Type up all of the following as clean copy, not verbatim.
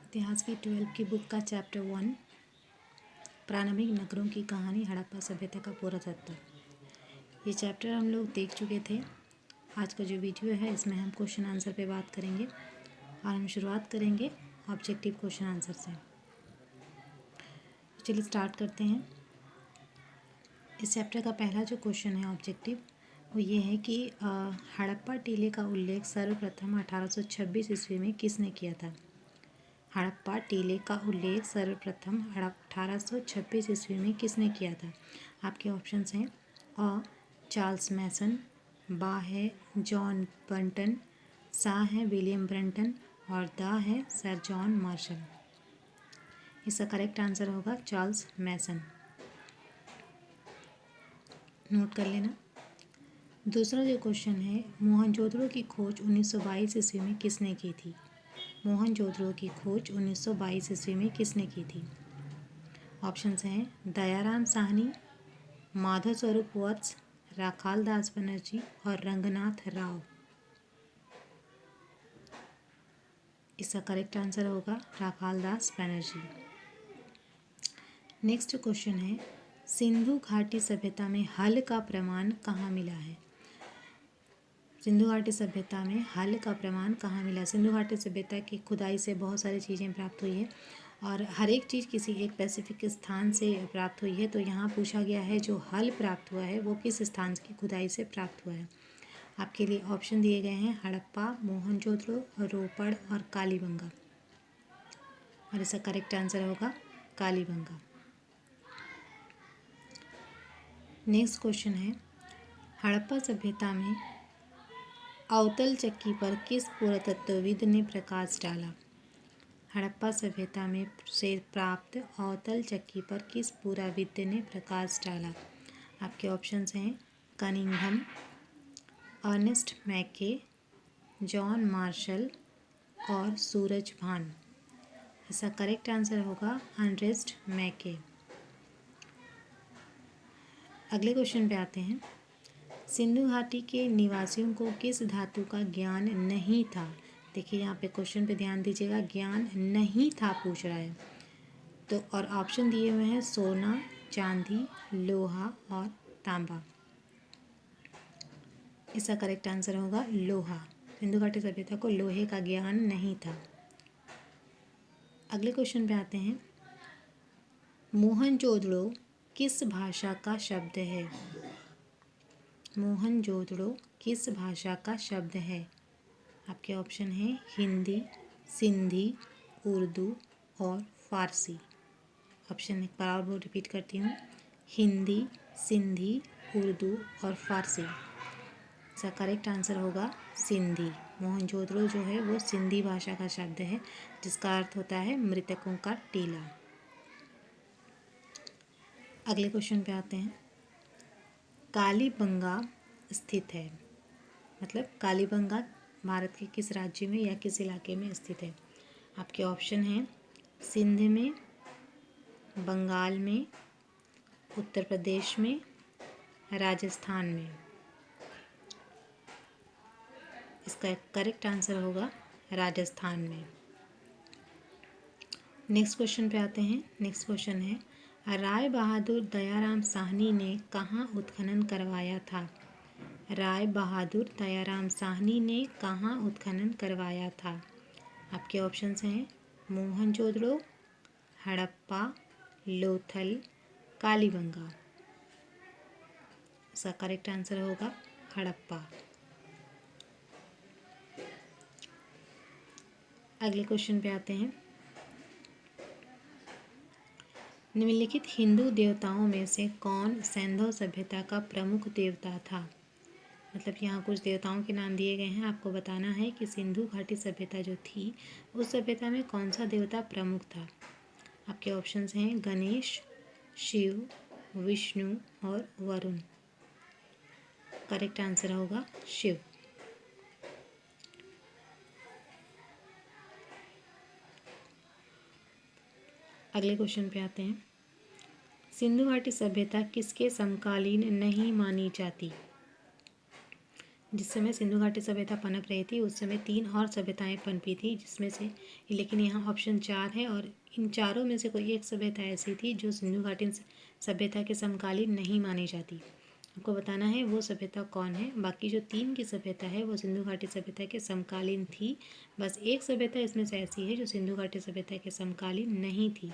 इतिहास की 12 की बुक का चैप्टर 1 प्रारंभिक नगरों की कहानी हड़प्पा सभ्यता का पूरा तत्व। ये चैप्टर हम लोग देख चुके थे। आज का जो वीडियो है इसमें हम क्वेश्चन आंसर पे बात करेंगे और हम शुरुआत करेंगे ऑब्जेक्टिव क्वेश्चन आंसर से। चलिए स्टार्ट करते हैं। इस चैप्टर का पहला जो क्वेश्चन है ऑब्जेक्टिव वो ये है कि हड़प्पा टीले का उल्लेख सर्वप्रथम 1826 ईस्वी में किसने किया था। हड़प्पा टीले का उल्लेख सर्वप्रथम 1826 ईस्वी में किसने किया था। आपके ऑप्शंस हैं अ चार्ल्स मैसन, बा है जॉन बंटन, सा है विलियम ब्रंटन और दा है सर जॉन मार्शल। इसका करेक्ट आंसर होगा चार्ल्स मैसन। नोट कर लेना। दूसरा जो क्वेश्चन है मोहनजोदड़ो की खोज 1922 ईस्वी में किसने की थी। मोहनजोदड़ो की खोज 1922 ईस्वी में किसने की थी। ऑप्शंस हैं दयाराम साहनी, माधव स्वरूप वत्स, राखाल दास बनर्जी और रंगनाथ राव। इसका करेक्ट आंसर होगा राखाल दास बनर्जी। नेक्स्ट क्वेश्चन है सिंधु घाटी सभ्यता में हल का प्रमाण कहाँ मिला है। सिंधु घाटी सभ्यता में हल का प्रमाण कहाँ मिला। सिंधु घाटी सभ्यता की खुदाई से बहुत सारी चीज़ें प्राप्त हुई है और हर एक चीज़ किसी एक स्पेसिफिक स्थान से प्राप्त हुई है। तो यहाँ पूछा गया है जो हल प्राप्त हुआ है वो किस स्थान की खुदाई से प्राप्त हुआ है। आपके लिए ऑप्शन दिए गए हैं हड़प्पा, मोहनजोदड़ो, रोपड़ और कालीबंगा और इसका करेक्ट आंसर होगा कालीबंगा। नेक्स्ट क्वेश्चन है हड़प्पा सभ्यता में अवतल चक्की पर किस पुरातत्वविद ने प्रकाश डाला। हड़प्पा सभ्यता में से प्राप्त अवतल चक्की पर किस पुराविद ने प्रकाश डाला। आपके ऑप्शंस हैं कनिंघम, अर्नेस्ट मैके, जॉन मार्शल और सूरज भान। इसका करेक्ट आंसर होगा अर्नेस्ट मैके। अगले क्वेश्चन पे आते हैं सिंधु घाटी के निवासियों को किस धातु का ज्ञान नहीं था। देखिए यहाँ पे क्वेश्चन पे ध्यान दीजिएगा, ज्ञान नहीं था पूछ रहा है तो और ऑप्शन दिए हुए हैं सोना, चांदी, लोहा और तांबा। इसका करेक्ट आंसर होगा लोहा। सिंधु घाटी सभ्यता को लोहे का ज्ञान नहीं था। अगले क्वेश्चन पे आते हैं मोहनजोदड़ो किस भाषा का शब्द है। मोहनजोदड़ो किस भाषा का शब्द है। आपके ऑप्शन हैं हिंदी, सिंधी, उर्दू और फारसी। ऑप्शन एक बार और रिपीट करती हूँ, हिंदी, सिंधी, उर्दू और फारसी। इसका करेक्ट आंसर होगा सिंधी। मोहनजोदड़ो जो है वो सिंधी भाषा का शब्द है जिसका अर्थ होता है मृतकों का टीला। अगले क्वेश्चन पे आते हैं कालीबंगा स्थित है, मतलब कालीबंगा भारत के किस राज्य में या किस इलाके में स्थित है। आपके ऑप्शन हैं सिंध में, बंगाल में, उत्तर प्रदेश में, राजस्थान में। इसका करेक्ट आंसर होगा राजस्थान में। नेक्स्ट क्वेश्चन पे आते हैं। नेक्स्ट क्वेश्चन है राय बहादुर दयाराम साहनी ने कहाँ उत्खनन करवाया था। राय बहादुर दयाराम साहनी ने कहाँ उत्खनन करवाया था। आपके ऑप्शंस हैं मोहनजोदड़ो, हड़प्पा, लोथल, कालीबंगा। इसका करेक्ट आंसर होगा हड़प्पा। अगले क्वेश्चन पे आते हैं निम्नलिखित हिंदू देवताओं में से कौन सैंधव सभ्यता का प्रमुख देवता था। मतलब यहाँ कुछ देवताओं के नाम दिए गए हैं, आपको बताना है कि सिंधु घाटी सभ्यता जो थी उस सभ्यता में कौन सा देवता प्रमुख था। आपके ऑप्शंस हैं गणेश, शिव, विष्णु और वरुण। करेक्ट आंसर होगा शिव। अगले क्वेश्चन पे आते हैं सिंधु घाटी सभ्यता किसके समकालीन नहीं मानी जाती। जिस समय सिंधु घाटी सभ्यता पनप रही थी उस समय 3 और सभ्यताएं पनपी थी, जिसमें से लेकिन यहाँ ऑप्शन 4 है और इन चारों में से कोई एक सभ्यता ऐसी थी जो सिंधु घाटी सभ्यता के समकालीन नहीं मानी जाती। आपको बताना है वो सभ्यता कौन है। बाकी जो 3 की सभ्यता है वो सिंधु घाटी सभ्यता के समकालीन थी। बस एक सभ्यता इसमें से ऐसी है जो सिंधु घाटी सभ्यता के समकालीन नहीं थी।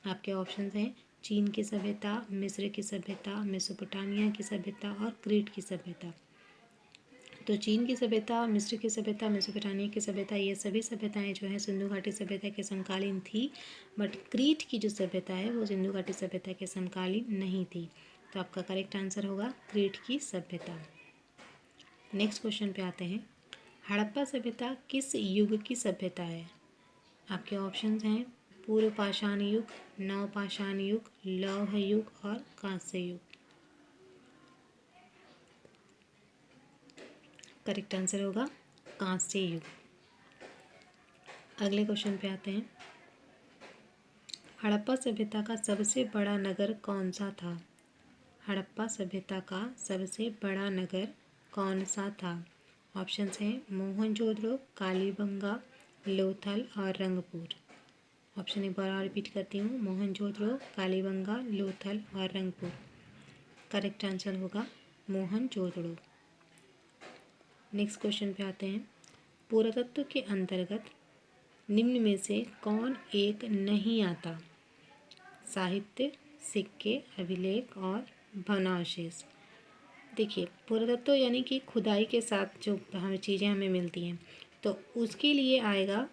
आपके ऑप्शंस हैं चीन की सभ्यता, मिस्र की सभ्यता, मेसोपोटामिया की सभ्यता और क्रीट की सभ्यता। तो चीन की सभ्यता, मिस्र की सभ्यता, मेसोपोटामिया की सभ्यता, ये सभी सभ्यताएं जो हैं सिंधु घाटी सभ्यता के समकालीन थी। बट क्रीट की जो सभ्यता है वो सिंधु घाटी सभ्यता के समकालीन नहीं थी। तो आपका करेक्ट आंसर होगा क्रीट की सभ्यता। नेक्स्ट क्वेश्चन पे आते हैं। हड़प्पा सभ्यता किस युग की सभ्यता है? आपके ऑप्शंस हैं पूर्व पाषाण युग, नवपाषाण युग, लौह युग और कांस्य युग। करेक्ट आंसर होगा कांस्य युग। अगले क्वेश्चन पे आते हैं। हड़प्पा सभ्यता का सबसे बड़ा नगर कौन सा था? हड़प्पा सभ्यता का सबसे बड़ा नगर कौन सा था? ऑप्शंस हैं मोहनजोदड़ो, कालीबंगा, लोथल और रंगपुर। ऑप्शन एक बार और रिपीट करती हूँ, मोहनजोदड़ो, कालीबंगा, लोथल और रंगपुर। करेक्ट आंसर होगा मोहनजोदड़ो। नेक्स्ट क्वेश्चन पे आते हैं। पुरातत्व के अंतर्गत निम्न में से कौन एक नहीं आता? साहित्य, सिक्के, अभिलेख और भग्नावशेष। देखिए पुरातत्व यानी कि खुदाई के साथ जो हमें चीज़ें हमें मिलती हैं तो उसके लिए आएगा,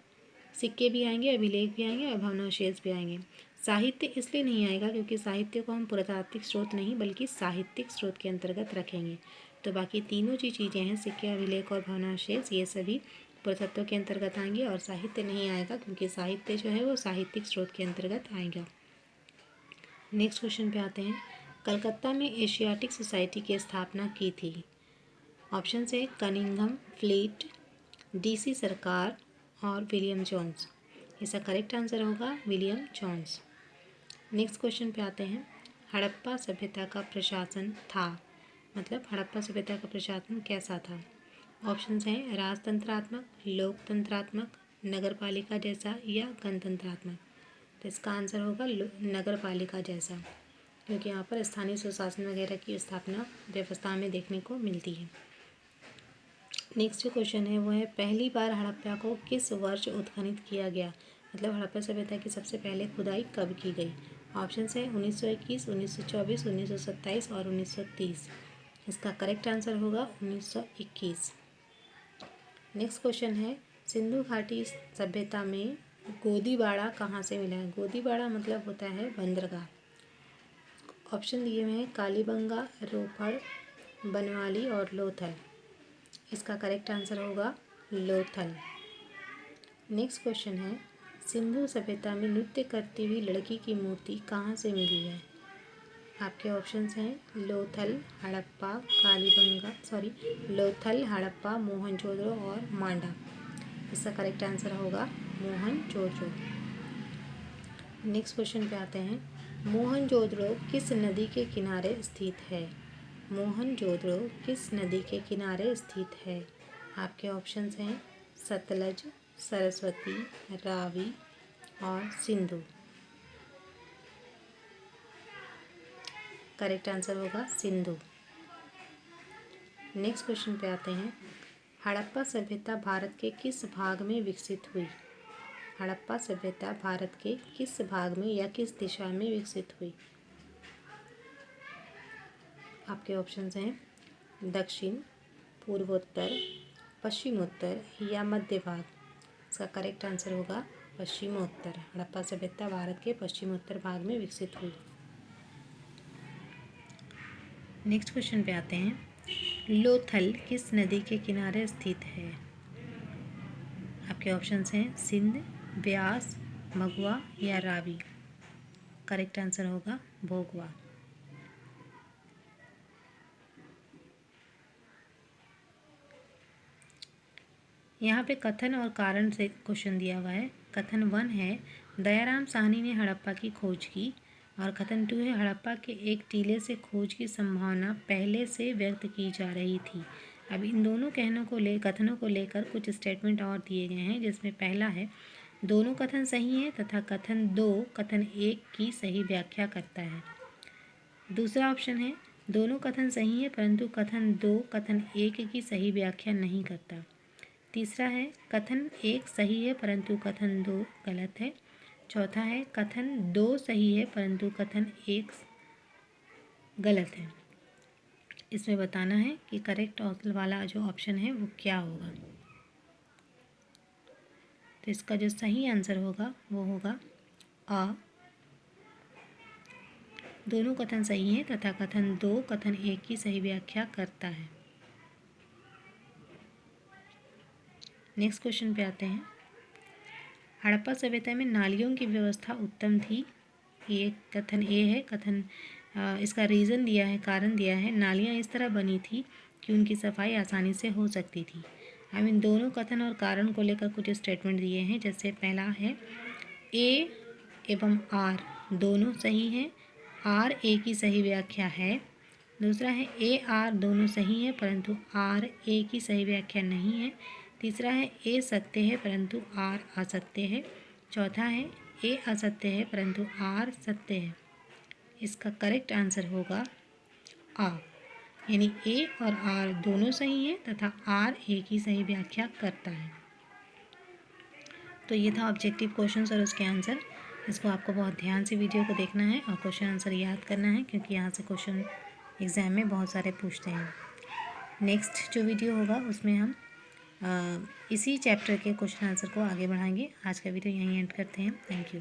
सिक्के भी आएंगे, अभिलेख भी आएंगे और भग्नावशेष भी आएंगे। साहित्य इसलिए नहीं आएगा क्योंकि साहित्य को हम पुरातात्विक स्रोत नहीं बल्कि साहित्यिक स्रोत के अंतर्गत रखेंगे। तो बाकी तीनों जो चीज़ें हैं सिक्के, अभिलेख और भग्नावशेष ये सभी पुरातत्व के अंतर्गत आएंगे और साहित्य नहीं आएगा क्योंकि साहित्य जो है वो साहित्यिक स्रोत के अंतर्गत आएगा। नेक्स्ट क्वेश्चन पे आते हैं। कलकत्ता में एशियाटिक सोसाइटी की स्थापना की थी। ऑप्शन है कनिंघम, फ्लीट, डीसी सरकार और विलियम जोन्स। इसका करेक्ट आंसर होगा विलियम जोन्स। नेक्स्ट क्वेश्चन पे आते हैं। हड़प्पा सभ्यता का प्रशासन था, मतलब हड़प्पा सभ्यता का प्रशासन कैसा था? ऑप्शंस हैं राजतंत्रात्मक, लोकतंत्रात्मक, नगरपालिका जैसा या गणतंत्रात्मक। तो इसका आंसर होगा नगरपालिका जैसा, क्योंकि यहाँ पर स्थानीय सुशासन वगैरह की स्थापना व्यवस्था में देखने को मिलती है। नेक्स्ट जो क्वेश्चन है वो है पहली बार हड़प्पा को किस वर्ष उत्खनन किया गया? मतलब हड़प्पा सभ्यता की सबसे पहले खुदाई कब की गई? ऑप्शन है 1921, 1924, 1927 और 1930। इसका करेक्ट आंसर होगा 1921। नेक्स्ट क्वेश्चन है सिंधु घाटी सभ्यता में गोदीबाड़ा कहाँ से मिला है? गोदीबाड़ा मतलब होता है बंदरगाह। ऑप्शन दिए हुए हैं कालीबंगा, रोपड़, बनवाली और लोथल। इसका करेक्ट आंसर होगा लोथल। नेक्स्ट क्वेश्चन है सिंधु सभ्यता में नृत्य करती हुई लड़की की मूर्ति कहाँ से मिली है? आपके ऑप्शंस हैं लोथल, हड़प्पा, लोथल, हड़प्पा, मोहनजोदड़ो और मांडा। इसका करेक्ट आंसर होगा मोहनजोदड़ो। नेक्स्ट क्वेश्चन पे आते हैं। मोहनजोदड़ो किस नदी के किनारे स्थित है? मोहनजोदड़ो किस नदी के किनारे स्थित है? आपके ऑप्शंस हैं सतलज, सरस्वती, रावी और सिंधु। करेक्ट आंसर होगा सिंधु। नेक्स्ट क्वेश्चन पे आते हैं। हड़प्पा सभ्यता भारत के किस भाग में विकसित हुई? हड़प्पा सभ्यता भारत के किस भाग में या किस दिशा में विकसित हुई? आपके ऑप्शंस हैं दक्षिण, पूर्वोत्तर, पश्चिमोत्तर या मध्य भाग। इसका करेक्ट आंसर होगा पश्चिमोत्तर। हड़प्पा सभ्यता भारत के पश्चिमोत्तर भाग में विकसित हुई। नेक्स्ट क्वेश्चन पे आते हैं। लोथल किस नदी के किनारे स्थित है? आपके ऑप्शंस हैं सिंध, ब्यास, भगवा या रावी। करेक्ट आंसर होगा भोगवा। यहाँ पे कथन और कारण से क्वेश्चन दिया हुआ है। कथन 1 है दयाराम साहनी ने हड़प्पा की खोज की और कथन 2 है हड़प्पा के एक टीले से खोज की संभावना पहले से व्यक्त की जा रही थी। अब इन दोनों कथनों को लेकर कुछ स्टेटमेंट और दिए गए हैं, जिसमें पहला है दोनों कथन सही हैं तथा कथन 2 कथन 1 की सही व्याख्या करता है। दूसरा ऑप्शन है दोनों कथन सही है परंतु कथन 2 कथन 1 की सही व्याख्या नहीं करता। तीसरा है कथन 1 सही है परंतु कथन 2 गलत है। चौथा है कथन 2 सही है परंतु कथन 1 गलत है। इसमें बताना है कि करेक्ट वाला जो ऑप्शन है वो क्या होगा। तो इसका जो सही आंसर होगा वो होगा अ, दोनों कथन सही हैं तथा कथन 2 कथन 1 की सही व्याख्या करता है। नेक्स्ट क्वेश्चन पे आते हैं। हड़प्पा सभ्यता में नालियों की व्यवस्था उत्तम थी। ये कथन ए है। इसका रीज़न दिया है, कारण दिया है। नालियाँ इस तरह बनी थी कि उनकी सफाई आसानी से हो सकती थी। हम इन दोनों कथन और कारण को लेकर कुछ स्टेटमेंट दिए हैं। जैसे पहला है ए एवं आर दोनों सही हैं, आर ए की सही व्याख्या है। दूसरा है ए आर दोनों सही हैं परंतु आर ए की सही व्याख्या नहीं है। तीसरा है ए सत्य है परंतु आर असत्य है। चौथा है ए असत्य है परंतु आर सत्य है। इसका करेक्ट आंसर होगा आ, यानी ए और आर दोनों सही हैं तथा आर ए की सही व्याख्या करता है। तो ये था ऑब्जेक्टिव क्वेश्चंस और उसके आंसर। इसको आपको बहुत ध्यान से वीडियो को देखना है और क्वेश्चन आंसर याद करना है, क्योंकि यहाँ से क्वेश्चन एग्ज़ाम में बहुत सारे पूछते हैं। नेक्स्ट जो वीडियो होगा उसमें हम इसी चैप्टर के क्वेश्चन आंसर को आगे बढ़ाएंगे। आज का वीडियो यहीं एंड करते हैं। Thank you.